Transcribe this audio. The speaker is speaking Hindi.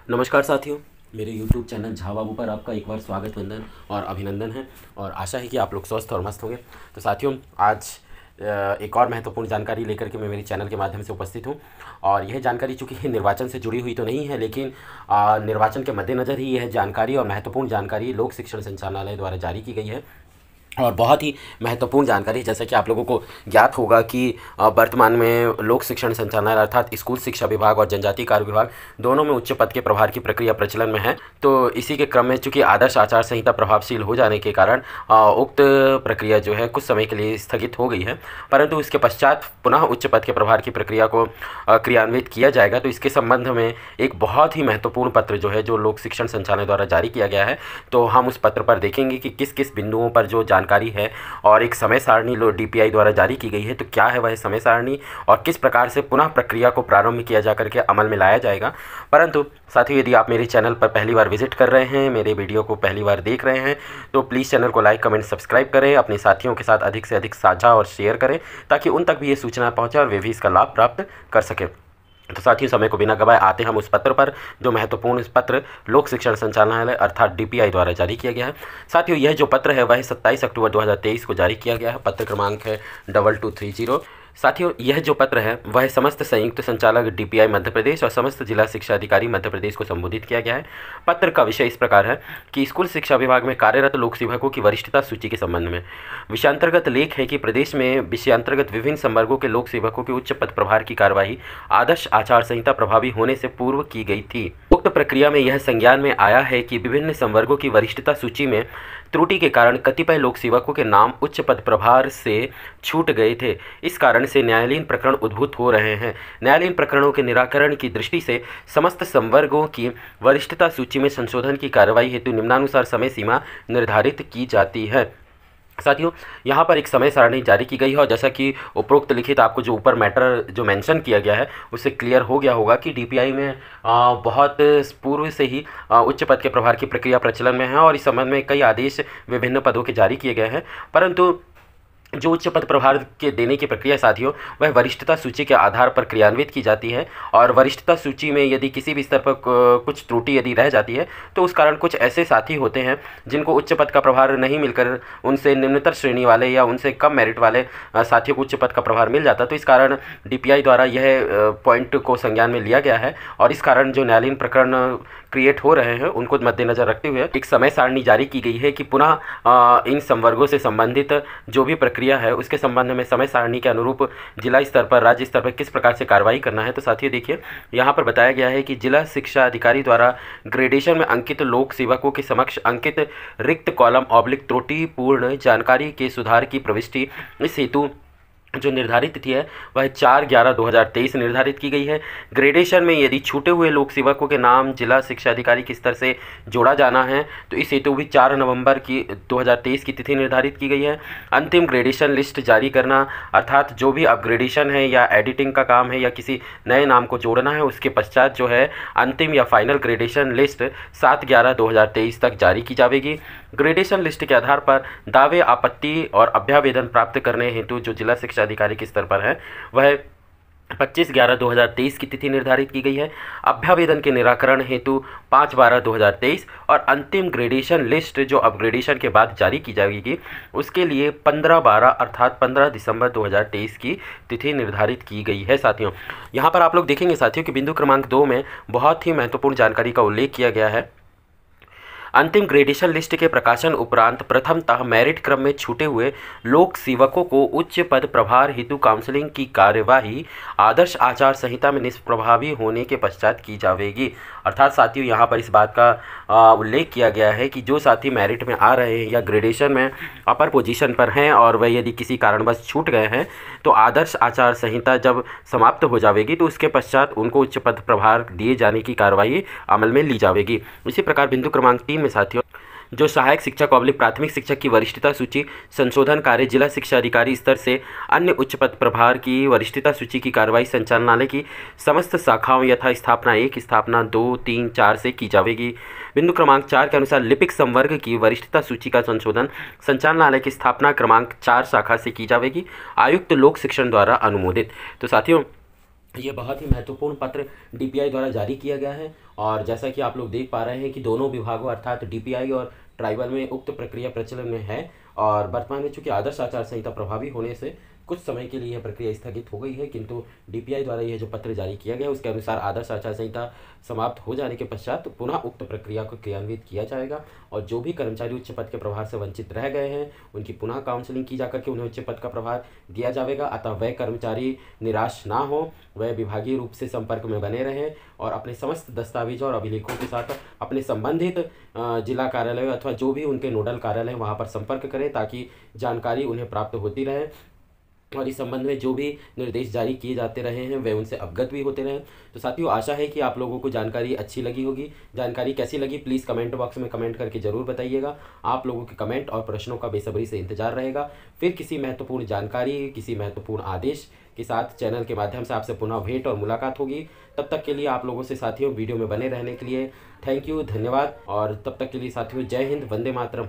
नमस्कार साथियों, मेरे YouTube चैनल झा बाबू पर आपका एक बार स्वागत, वंदन और अभिनंदन है। और आशा है कि आप लोग स्वस्थ और मस्त होंगे। तो साथियों, आज एक और महत्वपूर्ण जानकारी लेकर के मैं मेरे चैनल के माध्यम से उपस्थित हूं। और यह जानकारी चूँकि निर्वाचन से जुड़ी हुई तो नहीं है, लेकिन निर्वाचन के मद्देनज़र ही यह जानकारी और महत्वपूर्ण जानकारी लोक शिक्षण संचालनालय द्वारा जारी की गई है। और बहुत ही महत्वपूर्ण जानकारी है। जैसा कि आप लोगों को ज्ञात होगा कि वर्तमान में लोक शिक्षण संचालनालय अर्थात स्कूल शिक्षा विभाग और जनजातीय कार्य विभाग दोनों में उच्च पद के प्रभार की प्रक्रिया प्रचलन में है। तो इसी के क्रम में चूंकि आदर्श आचार संहिता प्रभावशील हो जाने के कारण उक्त प्रक्रिया जो है कुछ समय के लिए स्थगित हो गई है, परंतु इसके पश्चात पुनः उच्च पद के प्रभार की प्रक्रिया को क्रियान्वित किया जाएगा। तो इसके संबंध में एक बहुत ही महत्वपूर्ण पत्र जो है जो लोक शिक्षण संचालनालय द्वारा जारी किया गया है, तो हम उस पत्र पर देखेंगे कि किस किस बिंदुओं पर जो जानकारी है और एक समय सारणी DPI द्वारा जारी की गई है। तो क्या है वह समय सारणी और किस प्रकार से पुनः प्रक्रिया को प्रारंभ किया जा करके अमल में लाया जाएगा। परंतु साथियों, यदि आप मेरे चैनल पर पहली बार विजिट कर रहे हैं, मेरे वीडियो को पहली बार देख रहे हैं, तो प्लीज़ चैनल को लाइक कमेंट सब्सक्राइब करें, अपने साथियों के साथ अधिक से अधिक साझा और शेयर करें ताकि उन तक भी ये सूचना पहुँचे और वे भी इसका लाभ प्राप्त कर सकें। तो साथियों, समय को बिना गवाए आते हम उस पत्र पर जो महत्वपूर्ण पत्र लोक शिक्षण संचालनालय अर्थात DPI द्वारा जारी किया गया है। साथियों, यह जो पत्र है वह 27 अक्टूबर 2023 को जारी किया गया है। पत्र क्रमांक है 2230। साथियों, यह जो पत्र है वह समस्त संयुक्त संचालक DPI मध्य प्रदेश और समस्त जिला शिक्षा अधिकारी मध्य प्रदेश को संबोधित किया गया है। पत्र का विषय इस प्रकार है कि स्कूल शिक्षा विभाग में कार्यरत लोक सेवकों की वरिष्ठता सूची के संबंध में विषयांतर्गत लेख है कि प्रदेश में विषयांतर्गत विभिन्न संवर्गों के लोक सेवकों के उच्च पद प्रभार की कार्यवाही आदर्श आचार संहिता प्रभावी होने से पूर्व की गई थी। उक्त प्रक्रिया में यह संज्ञान में आया है कि विभिन्न संवर्गों की वरिष्ठता सूची में त्रुटि के कारण कतिपय लोक सेवकों के नाम उच्च पद प्रभार से छूट गए थे। इस कारण से न्यायालयीन प्रकरण उद्भूत हो रहे हैं। न्यायालयीन प्रकरणों के निराकरण की दृष्टि से समस्त संवर्गों की वरिष्ठता सूची में संशोधन की कार्रवाई हेतु निम्नानुसार समय सीमा निर्धारित की जाती है। साथियों, यहाँ पर एक समय सारणी जारी की गई है और जैसा कि उपरोक्त लिखित आपको जो ऊपर मैटर जो मेंशन किया गया है उससे क्लियर हो गया होगा कि DPI में बहुत पूर्व से ही उच्च पद के प्रभार की प्रक्रिया प्रचलन में है और इस संबंध में कई आदेश विभिन्न पदों के जारी किए गए हैं। परंतु जो उच्च पद प्रभार के देने की प्रक्रिया साथियों वह वरिष्ठता सूची के आधार पर क्रियान्वित की जाती है। और वरिष्ठता सूची में यदि किसी भी स्तर पर कुछ त्रुटि यदि रह जाती है तो उस कारण कुछ ऐसे साथी होते हैं जिनको उच्च पद का प्रभार नहीं मिलकर उनसे निम्नतर श्रेणी वाले या उनसे कम मेरिट वाले साथियों को उच्च पद का प्रभार मिल जाता। तो इस कारण DPI द्वारा यह पॉइंट को संज्ञान में लिया गया है और इस कारण जो न्यायालयीन प्रकरण क्रिएट हो रहे हैं उनको मद्देनजर रखते हुए एक समय सारणी जारी की गई है कि पुनः इन संवर्गों से संबंधित जो भी प्रक्रिया है उसके संबंध में समय सारणी के अनुरूप जिला स्तर पर राज्य स्तर पर किस प्रकार से कार्रवाई करना है। तो साथियों देखिए, यहाँ पर बताया गया है कि जिला शिक्षा अधिकारी द्वारा ग्रेडेशन में अंकित लोक सेवकों के समक्ष अंकित रिक्त कॉलम / त्रुटिपूर्ण जानकारी के सुधार की प्रविष्टि इस हेतु जो निर्धारित तिथि है वह 4/11/2023 निर्धारित की गई है। ग्रेडेशन में यदि छूटे हुए लोक सेवकों के नाम जिला शिक्षा अधिकारी के स्तर से जोड़ा जाना है तो इस हेतु भी 4 नवंबर 2023 की तिथि निर्धारित की गई है। अंतिम ग्रेडेशन लिस्ट जारी करना अर्थात जो भी अपग्रेडेशन है या एडिटिंग का काम है या किसी नए नाम को जोड़ना है उसके पश्चात जो है अंतिम या फाइनल ग्रेडेशन लिस्ट 7/11/2023 तक जारी की जाएगी। ग्रेडेशन लिस्ट के आधार पर दावे, आपत्ति और अभ्यावेदन प्राप्त करने हेतु जो जिला शिक्षा अधिकारी के स्तर पर है वह 25/11/2023 की तिथि निर्धारित की गई है। अभ्यावेदन के निराकरण हेतु 5/12/2023 और अंतिम ग्रेडेशन लिस्ट जो अपग्रेडेशन के बाद जारी की जाएगी उसके लिए 15/12 अर्थात 15 दिसंबर 2023 की तिथि निर्धारित की गई है। साथियों, यहाँ पर आप लोग देखेंगे साथियों कि बिंदु क्रमांक 2 में बहुत ही महत्वपूर्ण जानकारी का उल्लेख किया गया है। अंतिम ग्रेडेशन लिस्ट के प्रकाशन उपरांत प्रथमतः मेरिट क्रम में छूटे हुए लोक सेवकों को उच्च पद प्रभार हेतु काउंसलिंग की कार्यवाही आदर्श आचार संहिता में निष्प्रभावी होने के पश्चात की जाएगी। अर्थात साथियों, यहाँ पर इस बात का उल्लेख किया गया है कि जो साथी मेरिट में आ रहे हैं या ग्रेडेशन में अपर पोजीशन पर हैं और वह यदि किसी कारणवश छूट गए हैं तो आदर्श आचार संहिता जब समाप्त हो जाएगी तो उसके पश्चात उनको उच्च पद प्रभार दिए जाने की कार्रवाई अमल में ली जाएगी। इसी प्रकार बिंदु क्रमांक 3 में साथियों जो सहायक शिक्षक / प्राथमिक शिक्षक की वरिष्ठता सूची संशोधन कार्य जिला शिक्षा अधिकारी स्तर से अन्य उच्च पद प्रभार की वरिष्ठता सूची की कार्रवाई संचालनालय की समस्त शाखाओं यथा स्थापना 1, स्थापना 2, 3, 4 से की जाएगी। बिंदु क्रमांक 4 के अनुसार लिपिक संवर्ग की वरिष्ठता सूची का संशोधन संचालनालय की स्थापना क्रमांक 4 शाखा से की जाएगी, आयुक्त लोक शिक्षण द्वारा अनुमोदित। तो साथियों, ये बहुत ही महत्वपूर्ण पत्र डीपीआई द्वारा जारी किया गया है। और जैसा कि आप लोग देख पा रहे हैं कि दोनों विभागों अर्थात डीपीआई और ट्राइबल में उक्त प्रक्रिया प्रचलन में है। और वर्तमान में चूंकि आदर्श आचार संहिता प्रभावी होने से कुछ समय के लिए यह प्रक्रिया स्थगित हो गई है, किंतु डीपीआई द्वारा यह जो पत्र जारी किया गया उसके अनुसार आदर्श आचार संहिता समाप्त हो जाने के पश्चात पुनः उक्त प्रक्रिया को क्रियान्वित किया जाएगा। और जो भी कर्मचारी उच्च पद के प्रभार से वंचित रह गए हैं उनकी पुनः काउंसलिंग की जाकर के उन्हें उच्च पद का प्रभार दिया जाएगा। अतः वह कर्मचारी निराश ना हो, वह विभागीय रूप से संपर्क में बने रहें और अपने समस्त दस्तावेजों और अभिलेखों के साथ अपने संबंधित जिला कार्यालय अथवा जो भी उनके नोडल कार्यालय वहाँ पर संपर्क करें, ताकि जानकारी उन्हें प्राप्त होती रहे और इस संबंध में जो भी निर्देश जारी किए जाते रहे हैं वे उनसे अवगत भी होते रहें। तो साथियों, आशा है कि आप लोगों को जानकारी अच्छी लगी होगी। जानकारी कैसी लगी प्लीज़ कमेंट बॉक्स में कमेंट करके ज़रूर बताइएगा। आप लोगों के कमेंट और प्रश्नों का बेसब्री से इंतजार रहेगा। फिर किसी महत्वपूर्ण जानकारी, किसी महत्वपूर्ण आदेश के साथ चैनल के माध्यम से आपसे पुनः भेंट और मुलाकात होगी। तब तक के लिए आप लोगों से साथियों वीडियो में बने रहने के लिए थैंक यू, धन्यवाद। और तब तक के लिए साथियों, जय हिंद, वंदे मातरम।